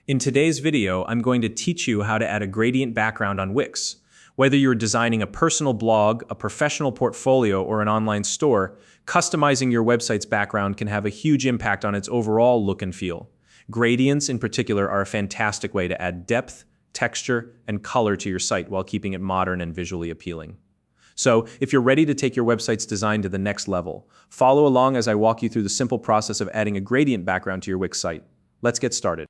In today's video, I'm going to teach you how to add a gradient background on Wix. Whether you're designing a personal blog, a professional portfolio, or an online store, customizing your website's background can have a huge impact on its overall look and feel. Gradients, in particular, are a fantastic way to add depth, texture, and color to your site while keeping it modern and visually appealing. So, if you're ready to take your website's design to the next level, follow along as I walk you through the simple process of adding a gradient background to your Wix site. Let's get started.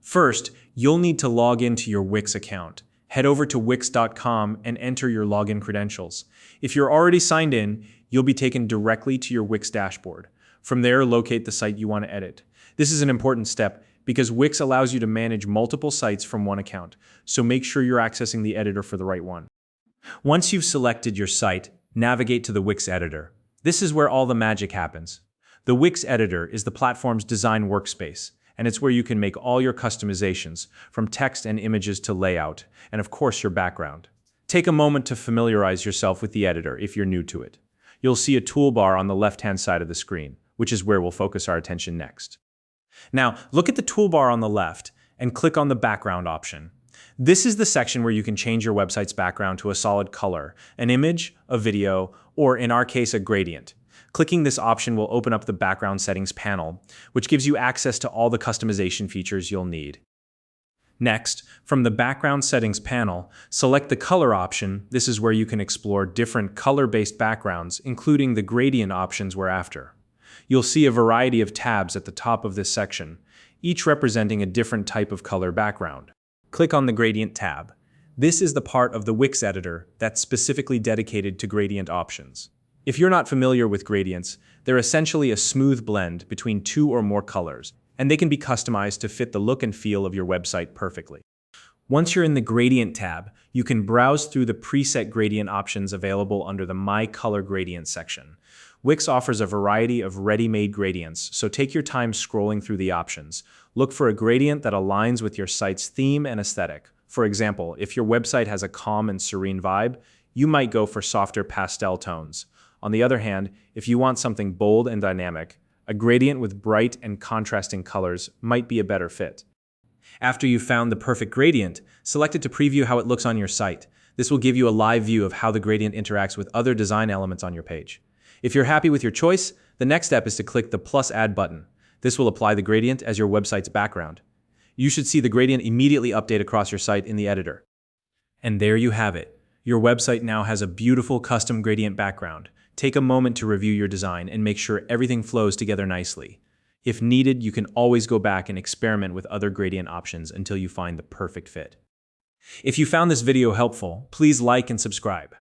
First, you'll need to log into your Wix account. Head over to wix.com and enter your login credentials. If you're already signed in, you'll be taken directly to your Wix dashboard. From there, locate the site you want to edit. This is an important step because Wix allows you to manage multiple sites from one account, so make sure you're accessing the editor for the right one. Once you've selected your site, navigate to the Wix Editor. This is where all the magic happens. The Wix Editor is the platform's design workspace, and it's where you can make all your customizations, from text and images to layout, and of course your background. Take a moment to familiarize yourself with the editor if you're new to it. You'll see a toolbar on the left-hand side of the screen, which is where we'll focus our attention next. Now, look at the toolbar on the left and click on the background option. This is the section where you can change your website's background to a solid color, an image, a video, or in our case, a gradient. Clicking this option will open up the background settings panel, which gives you access to all the customization features you'll need. Next, from the background settings panel, select the color option. This is where you can explore different color-based backgrounds, including the gradient options we're after. You'll see a variety of tabs at the top of this section, each representing a different type of color background. Click on the Gradient tab. This is the part of the Wix Editor that's specifically dedicated to gradient options. If you're not familiar with gradients, they're essentially a smooth blend between two or more colors, and they can be customized to fit the look and feel of your website perfectly. Once you're in the Gradient tab, you can browse through the preset gradient options available under the My Color Gradient section. Wix offers a variety of ready-made gradients, so take your time scrolling through the options. Look for a gradient that aligns with your site's theme and aesthetic. For example, if your website has a calm and serene vibe, you might go for softer pastel tones. On the other hand, if you want something bold and dynamic, a gradient with bright and contrasting colors might be a better fit. After you've found the perfect gradient, select it to preview how it looks on your site. This will give you a live view of how the gradient interacts with other design elements on your page. If you're happy with your choice, the next step is to click the plus add button. This will apply the gradient as your website's background. You should see the gradient immediately update across your site in the editor. And there you have it. Your website now has a beautiful custom gradient background. Take a moment to review your design and make sure everything flows together nicely. If needed, you can always go back and experiment with other gradient options until you find the perfect fit. If you found this video helpful, please like and subscribe.